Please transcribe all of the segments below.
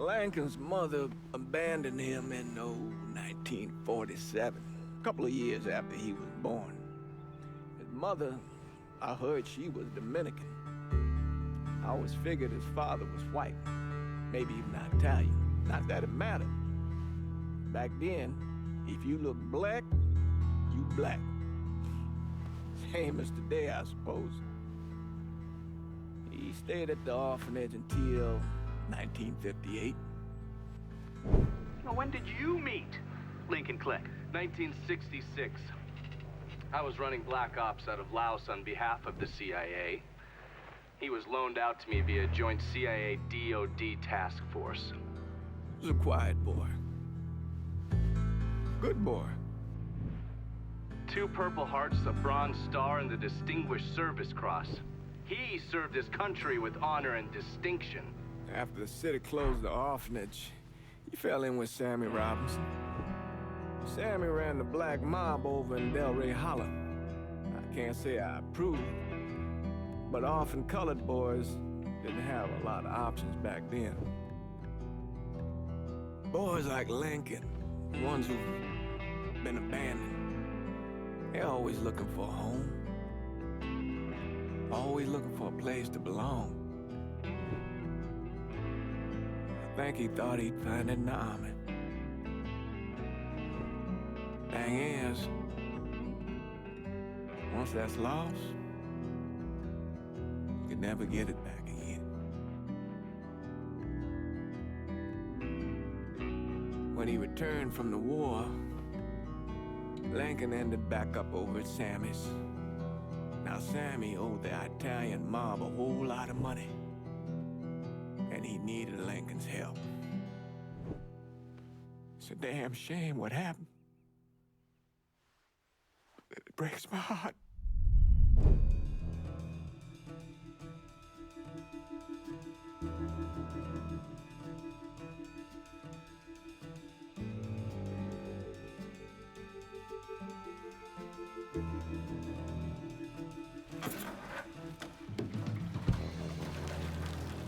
Lincoln's mother abandoned him in 1947, a couple of years after he was born. His mother, I heard she was Dominican. I always figured his father was white, maybe even Italian. Not that it mattered. Back then, if you look black, you black. Same as today, I suppose. He stayed at the orphanage until 1958. Well, when did you meet Lincoln Click? 1966. I was running Black Ops out of Laos on behalf of the CIA. He was loaned out to me via joint CIA-DOD task force. He was a quiet boy. Good boy. 2 Purple Hearts, a Bronze Star, and the Distinguished Service Cross. He served his country with honor and distinction. After the city closed the orphanage, he fell in with Sammy Robinson. Sammy ran the black mob over in Delray Hollow. I can't say I approved, but orphan colored boys didn't have a lot of options back then. Boys like Lincoln, the ones who've been abandoned, they're always looking for a home. Always looking for a place to belong. I think he thought he'd find it in the army. Thing is, once that's lost, you can never get it back again. When he returned from the war, Lincoln ended back up over at Sammy's. Now Sammy owed the Italian mob a whole lot of money, and he needed Lincoln's help. It's a damn shame what happened. It breaks my heart.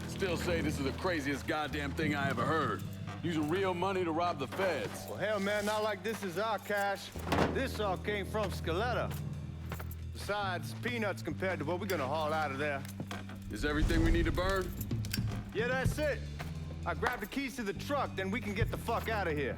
Still say this is the craziest goddamn thing I ever heard. Using real money to rob the feds. Well, hell, man, not like this is our cash. This all came from Scaletta. Besides, peanuts compared to what we're gonna haul out of there. Is everything we need to burn? Yeah, that's it. I grab the keys to the truck, then we can get the fuck out of here.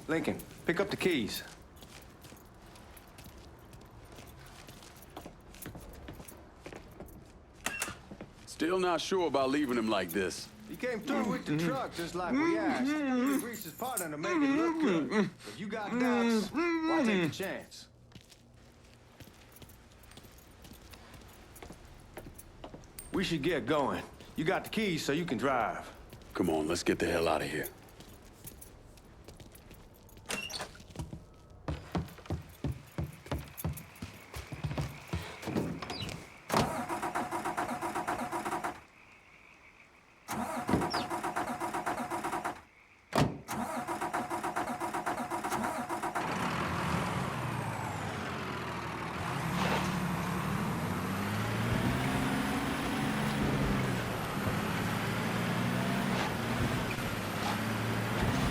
Lincoln, pick up the keys. Still not sure about leaving him like this. He came through with the truck just like we asked. He greased his partner to make it look good. If you got doubts, why take the chance? We should get going. You got the keys so you can drive. Come on, let's get the hell out of here.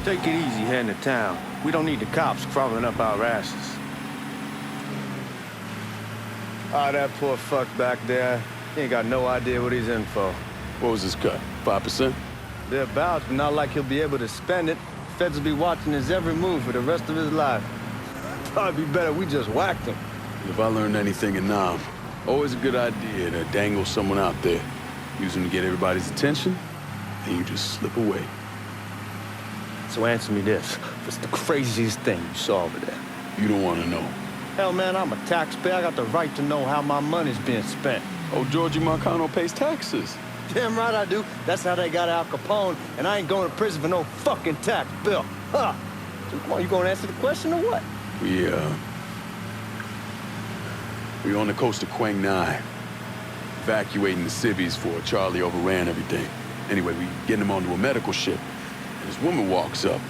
Take it easy heading to town. We don't need the cops crawling up our asses. Ah, that poor fuck back there. He ain't got no idea what he's in for. What was his cut? 5%? Thereabouts, but not like he'll be able to spend it. Feds will be watching his every move for the rest of his life. Probably be better we just whacked him. If I learned anything in Nam, always a good idea to dangle someone out there. Use them to get everybody's attention, and you just slip away. So answer me this. What's the craziest thing you saw over there? You don't want to know. Hell, man, I'm a taxpayer. I got the right to know how my money's being spent. Oh, Georgie Marcano pays taxes. Damn right I do. That's how they got Al Capone, and I ain't going to prison for no fucking tax bill. Huh. So come on, you gonna answer the question or what? We on the coast of Quang Ngai. evacuating the civvies before Charlie overran everything. Anyway, we getting him onto a medical ship. And this woman walks up.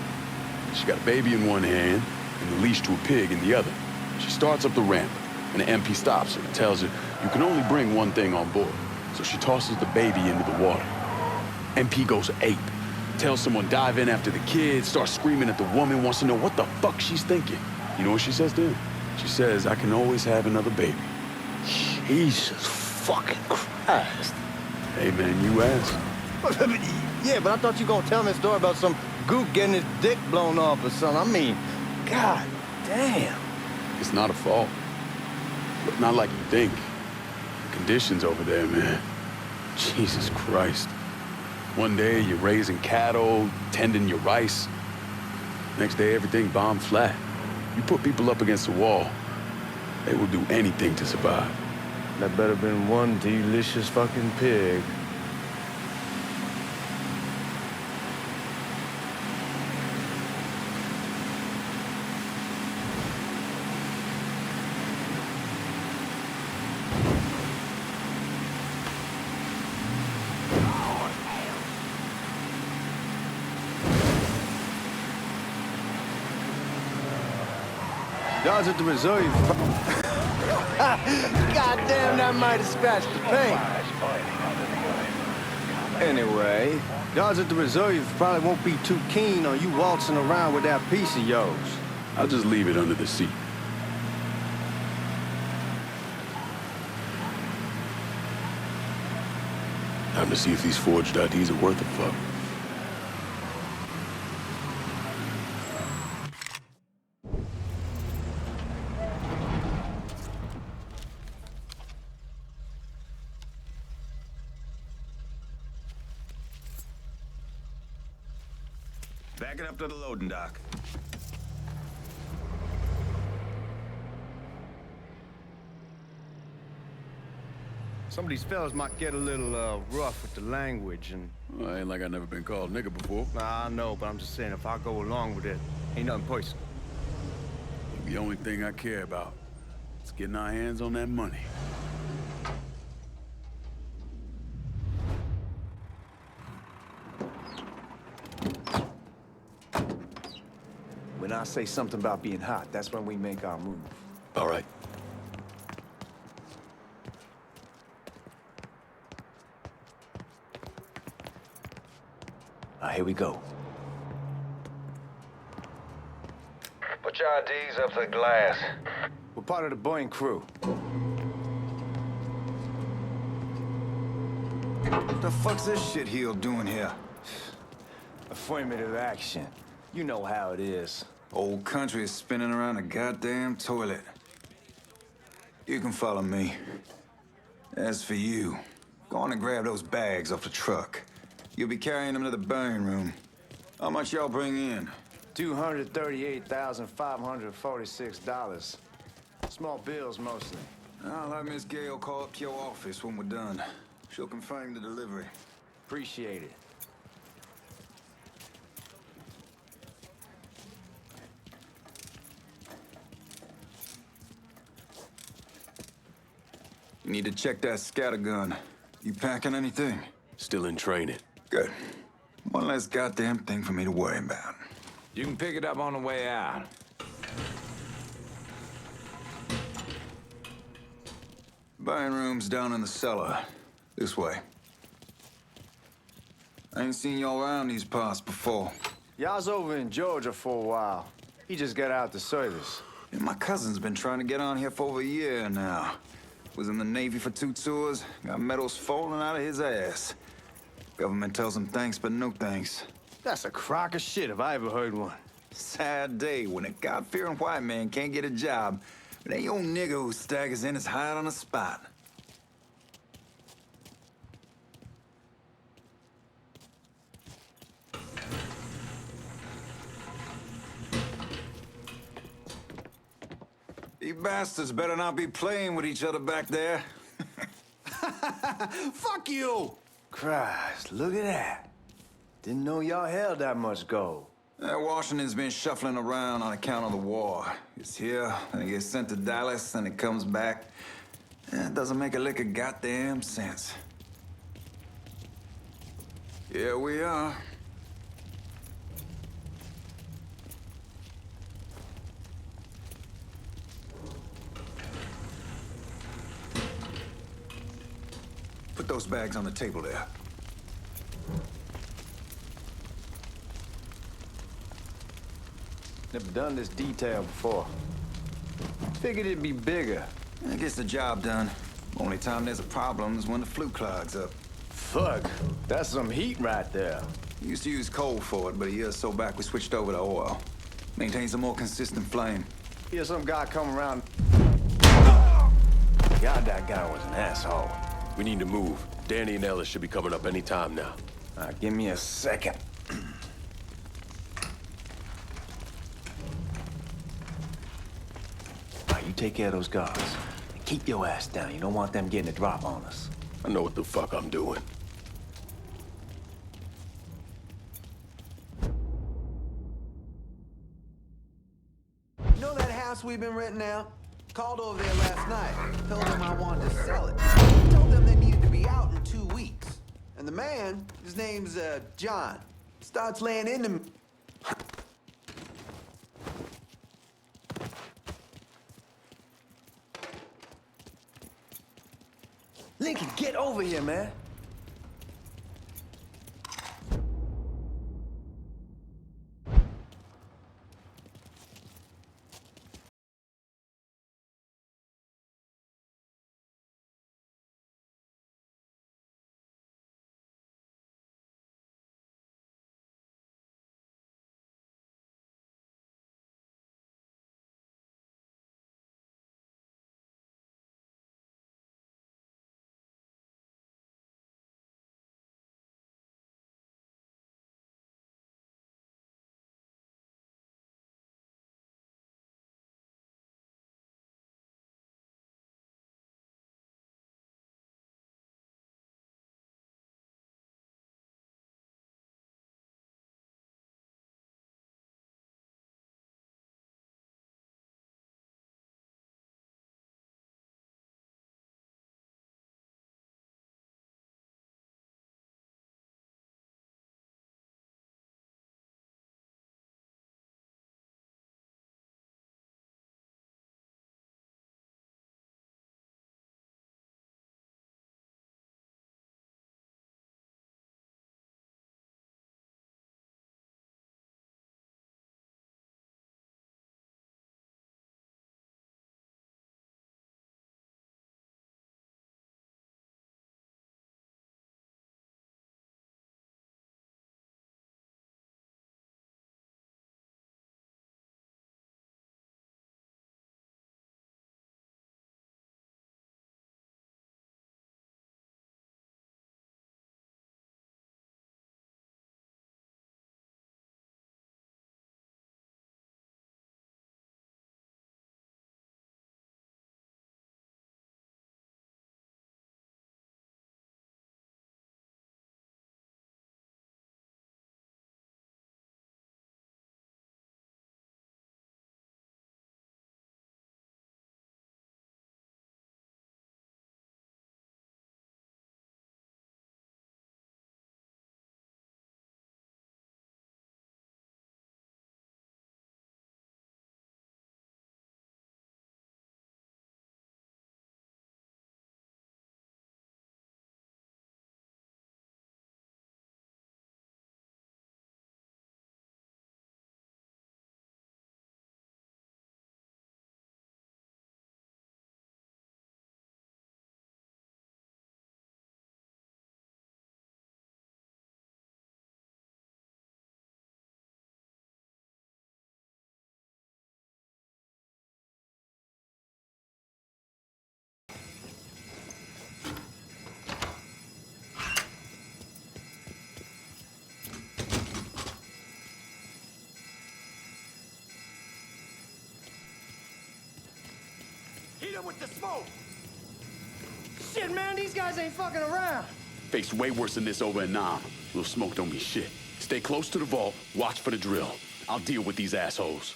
She got a baby in one hand and the leash to a pig in the other. She starts up the ramp, and the MP stops her and tells her, you can only bring one thing on board. So she tosses the baby into the water. MP goes ape. Tells someone dive in after the kid, starts screaming at the woman, wants to know what the fuck she's thinking. You know what she says to him? She says, I can always have another baby. Jesus fucking Christ. Hey man, you asked. Yeah, but I thought you were gonna tell me a story about some gook getting his dick blown off or something. I mean, god damn. It's not a fault. But not like you think. The conditions over there, man. Jesus Christ. One day you're raising cattle, tending your rice. Next day everything bombed flat. You put people up against the wall, they will do anything to survive. That better been one delicious fucking pig. Guards at the reserve. Goddamn, that might have scratched the paint. Anyway, guards at the reserve probably won't be too keen on you waltzing around with that piece of yours. I'll just leave it under the seat. Time to see if these forged IDs are worth a fuck. Back it up to the loading dock. Some of these fellas might get a little rough with the language and... Well, ain't like I never been called nigga before. Nah, I know, but I'm just saying, if I go along with it, ain't nothing personal. The only thing I care about is getting our hands on that money. When I say something about being hot, that's when we make our move. All right. Here we go. Put your IDs up to the glass. We're part of the Boeing crew. What the fuck's this shitheel doing here? Affirmative action. You know how it is. Old country is spinning around a goddamn toilet. You can follow me. As for you, go on and grab those bags off the truck. You'll be carrying them to the burn room. How much y'all bring in? $238,546. Small bills, mostly. I'll have Miss Gale call up to your office when we're done. She'll confirm the delivery. Appreciate it. You need to check that scattergun. You packing anything? Still in training. Good. One less goddamn thing for me to worry about. You can pick it up on the way out. Buying room's down in the cellar. This way. I ain't seen y'all around these parts before. Y'all's over in Georgia for a while. He just got out the service. And my cousin's been trying to get on here for over a year now. Was in the Navy for 2 tours, got medals falling out of his ass. Government tells him thanks, but no thanks. That's a crock of shit if I ever heard one. Sad day when a God-fearing white man can't get a job, but ain't old nigga who staggers in is hired on the spot. You bastards better not be playing with each other back there. Fuck you! Christ, look at that. Didn't know y'all held that much gold. Washington's been shuffling around on account of the war. It's here, and it gets sent to Dallas, and it comes back. It doesn't make a lick of goddamn sense. Here we are. Put those bags on the table there. Never done this detail before. Figured it'd be bigger. It gets the job done. Only time there's a problem is when the flue clogs up. Fuck, that's some heat right there. We used to use coal for it, but a year or so back we switched over to oil. Maintains a more consistent flame. Hear some guy come around. God, that guy was an asshole. We need to move. Danny and Ellis should be coming up any time now. Give me a second. You take care of those guards. Keep your ass down. You don't want them getting a drop on us. I know what the fuck I'm doing. You know that house we've been renting out? Called over there last night. Told them I wanted to sell it. Told them they needed to be out in 2 weeks. And the man, his name's John, starts laying into me. Lincoln, get over here, man. Hit him with the smoke! Shit, man, these guys ain't fucking around. Faced way worse than this over in Nam. Little smoke don't mean shit. Stay close to the vault, watch for the drill. I'll deal with these assholes.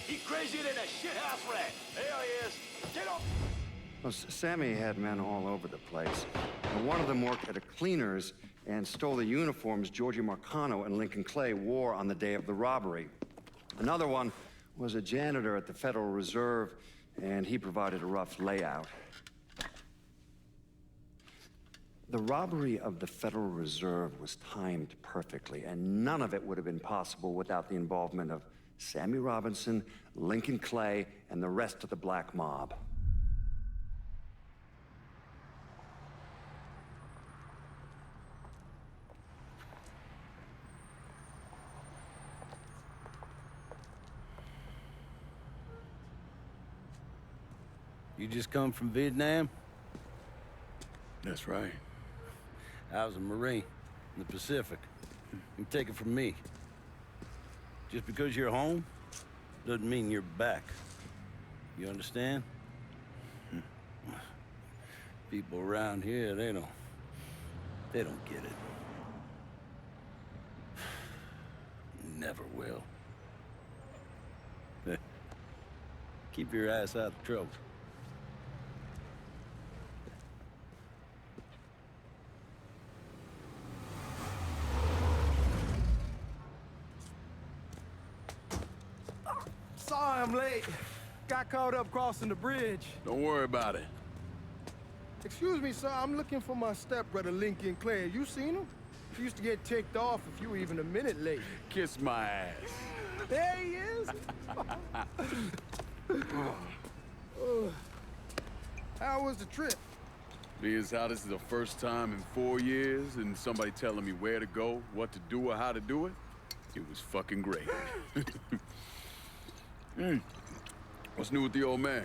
He's crazier than a shithouse rat. There he is. Get up! Well, Sammy had men all over the place. And one of them worked at a cleaner's and stole the uniforms Georgie Marcano and Lincoln Clay wore on the day of the robbery. Another one was a janitor at the Federal Reserve, and he provided a rough layout. The robbery of the Federal Reserve was timed perfectly, and none of it would have been possible without the involvement of Sammy Robinson, Lincoln Clay, and the rest of the black mob. You just come from Vietnam? That's right. I was a Marine in the Pacific. You take it from me. Just because you're home doesn't mean you're back. You understand? People around here, they don't get it. Never will. Keep your ass out of trouble. Sorry I'm late. Got caught up crossing the bridge. Don't worry about it. Excuse me, sir. I'm looking for my stepbrother, Lincoln Clay. You seen him? He used to get ticked off if you were even a minute late. Kiss my ass. There he is. How was the trip? Being as how this is the first time in 4 years and somebody telling me where to go, what to do, or how to do it, it was fucking great. What's new with the old man?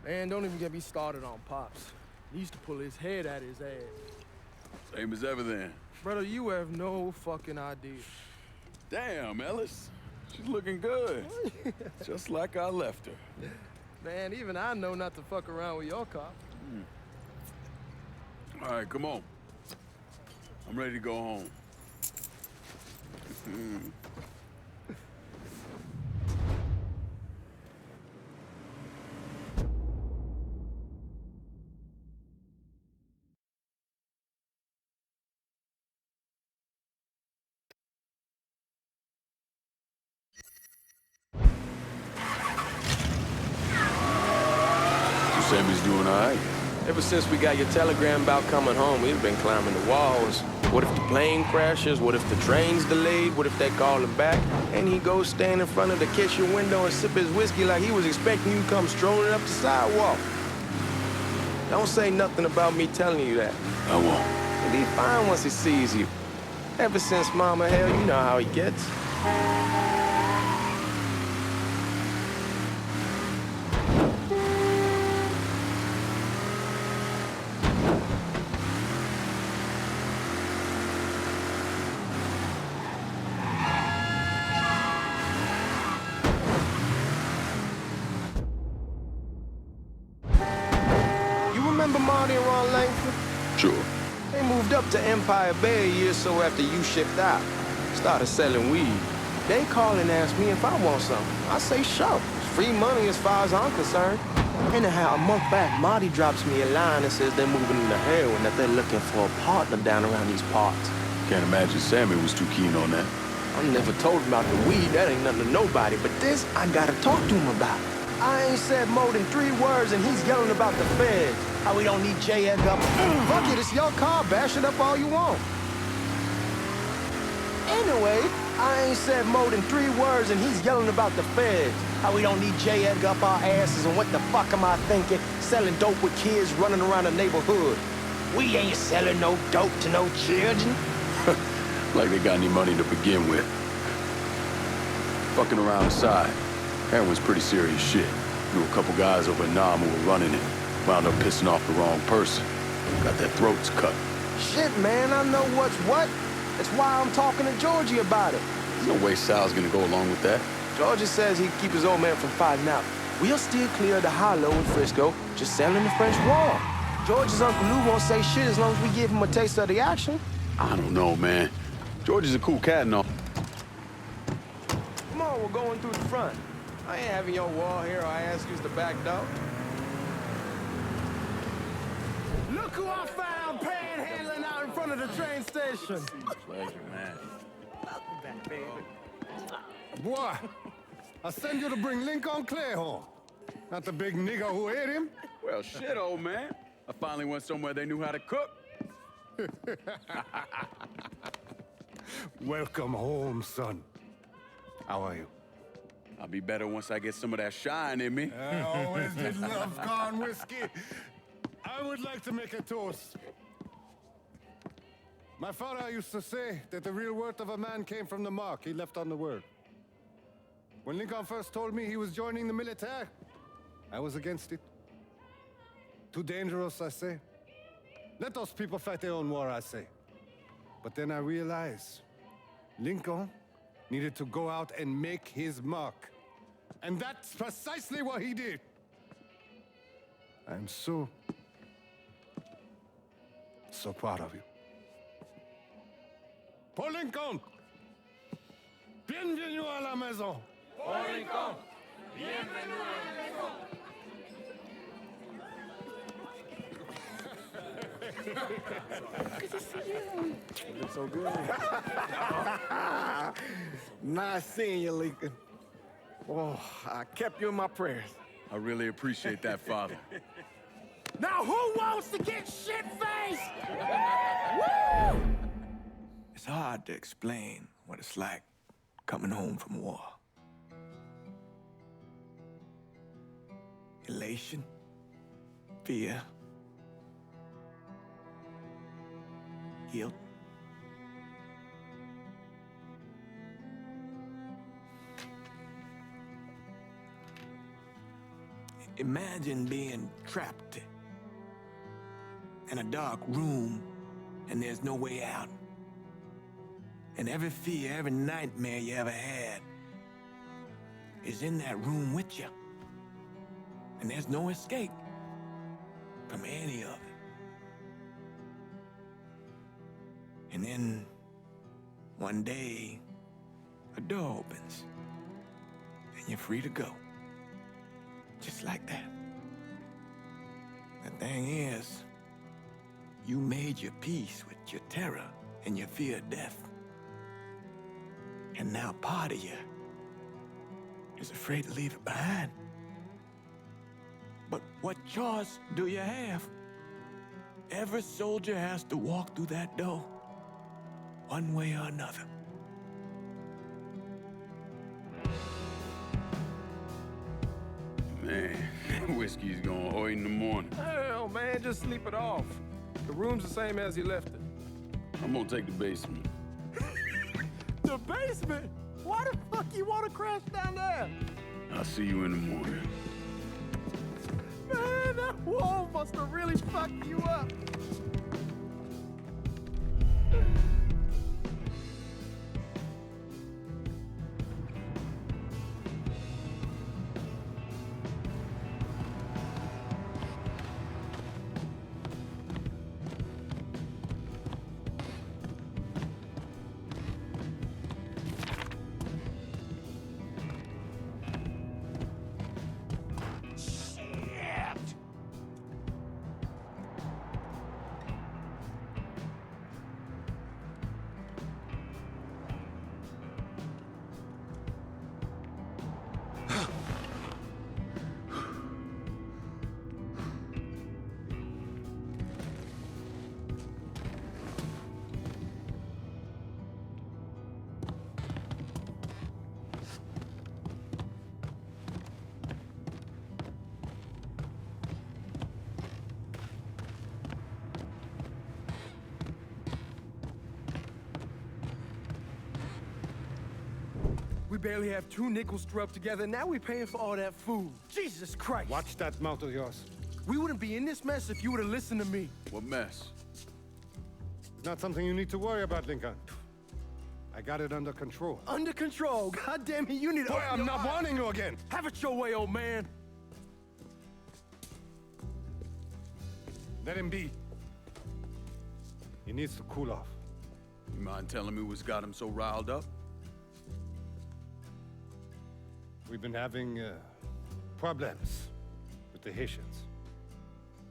Man, don't even get me started on Pops. He used to pull his head out his ass. Same as ever then. Brother, you have no fucking idea. Damn, Ellis. She's looking good. Just like I left her. Man, even I know not to fuck around with your car. All right, come on. I'm ready to go home. Sammy's doing all right. Ever since we got your telegram about coming home, we've been climbing the walls. What if the plane crashes? What if the train's delayed? What if they call him back? And he goes stand in front of the kitchen window and sip his whiskey like he was expecting you to come strolling up the sidewalk. Don't say nothing about me telling you that. I won't. He'll be fine once he sees you. Ever since Mama, hell, you know how he gets. Sure. They moved up to Empire Bay a year or so after you shipped out. Started selling weed. They call and ask me if I want something. I say, sure. It's free money as far as I'm concerned. Anyhow, a month back, Marty drops me a line and says they're moving into heroin, that they're looking for a partner down around these parts. Can't imagine Sammy was too keen on that. I never told him about the weed. That ain't nothing to nobody. But this, I gotta talk to him about. I ain't said more than 3 words and he's yelling about the feds. How we don't need J. Edgar. Fuck it, it's your car. Bash it up all you want. Anyway, I ain't said more than 3 words and he's yelling about the feds. How we don't need J. Edgar up our asses, and what the fuck am I thinking? Selling dope with kids running around the neighborhood. We ain't selling no dope to no children. Like they got any money to begin with. Fucking around aside, heroin's pretty serious shit. Knew a couple guys over in Nam who were running it. Wound up pissing off the wrong person. Got their throats cut. Shit, man, I know what's what. That's why I'm talking to Georgie about it. There's no way Sal's gonna go along with that. Georgie says he'd keep his old man from fighting out. We'll still clear the hollow in Frisco, just selling the French wall. George's Uncle Lou won't say shit as long as we give him a taste of the action. I don't know, man. George is a cool cat and all. Come on, y'all were going through the front. I ain't having your wall here or I ask you the back door. Look who I found panhandling out in front of the train station. Pleasure, man. Welcome back, baby. Boy, I send you to bring Lincoln Clay home. Not the big nigger who ate him. Well, shit, old man. I finally went somewhere they knew how to cook. Welcome home, son. How are you? I'll be better once I get some of that shine in me. I always did love corn whiskey. I would like to make a toast. My father used to say that the real worth of a man came from the mark he left on the world. When Lincoln first told me he was joining the military, I was against it. Too dangerous, I say. Let those people fight their own war, I say. But then I realized Lincoln needed to go out and make his mark. And that's precisely what he did. I'm so proud of you. Paul Lincoln! Bienvenue à la maison! Paul Lincoln! Bienvenue à la maison! Good to see you. You look so good. Nice seeing you, Lincoln. Oh, I kept you in my prayers. I really appreciate that, Father. Now who wants to get shit-faced? Woo! It's hard to explain what it's like coming home from war. Elation, fear, guilt. Imagine being trapped in a dark room and there's no way out. And every fear, every nightmare you ever had is in that room with you. And there's no escape from any of it. And then one day, a door opens and you're free to go. Just like that. The thing is, you made your peace with your terror and your fear of death. And now part of you is afraid to leave it behind. But what choice do you have? Every soldier has to walk through that door, one way or another. Man, whiskey's going hoy in the morning. Hell, man, just sleep it off. The room's the same as you left it. I'm gonna take the basement. The basement? Why the fuck you want to crash down there? I'll see you in the morning. Man, that wall must have really fucked you up. We barely have 2 nickels to rub together. Now we're paying for all that food. Jesus Christ. Watch that mouth of yours. We wouldn't be in this mess if you would have listened to me. What mess? It's not something you need to worry about, Lincoln. I got it under control. Under control? God damn it, you need to... Boy, I'm not warning you again. Have it your way, old man. Let him be. He needs to cool off. You mind telling me what's got him so riled up? we've been having problems with the Haitians.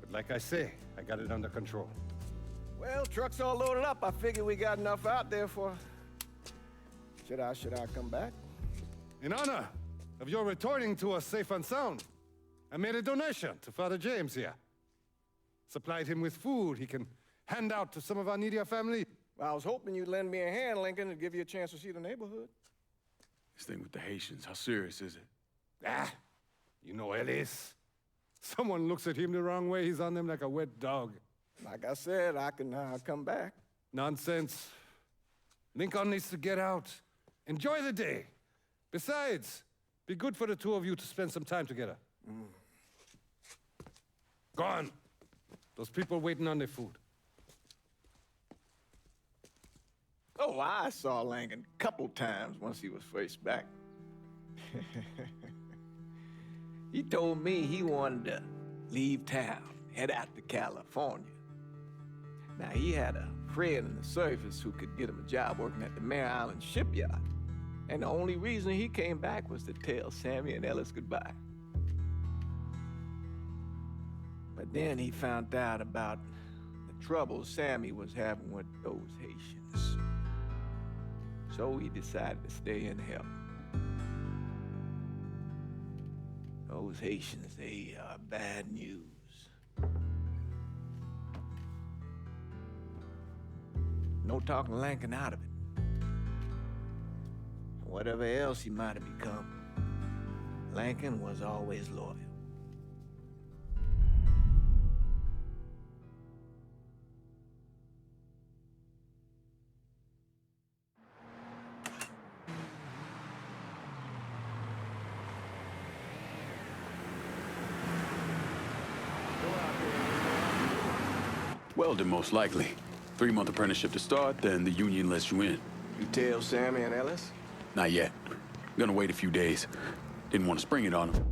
But like I say, I got it under control. Well, truck's all loaded up. I figure we got enough out there for... Should I come back? In honor of your returning to us safe and sound, I made a donation to Father James here. Supplied him with food he can hand out to some of our needier family. Well, I was hoping you'd lend me a hand, Lincoln, and give you a chance to see the neighborhood. This thing with the Haitians, how serious is it? Ah, you know Ellis. Someone looks at him the wrong way, he's on them like a wet dog. Like I said, I can come back. Nonsense. Lincoln needs to get out. Enjoy the day. Besides, be good for the two of you to spend some time together. Go on. Those people waiting on their food. Oh, I saw Lincoln a couple times once he was first back. He told me he wanted to leave town, head out to California. Now, he had a friend in the service who could get him a job working at the Mare Island shipyard. And the only reason he came back was to tell Sammy and Ellis goodbye. But then he found out about the trouble Sammy was having with those Haitians. So he decided to stay and help. Those Haitians, they are bad news. No talking Lincoln out of it. Whatever else he might have become, Lincoln was always loyal. Welding, most likely. 3-month apprenticeship to start, then the union lets you in. You tell Sammy and Ellis? Not yet. Gonna wait a few days. Didn't want to spring it on them.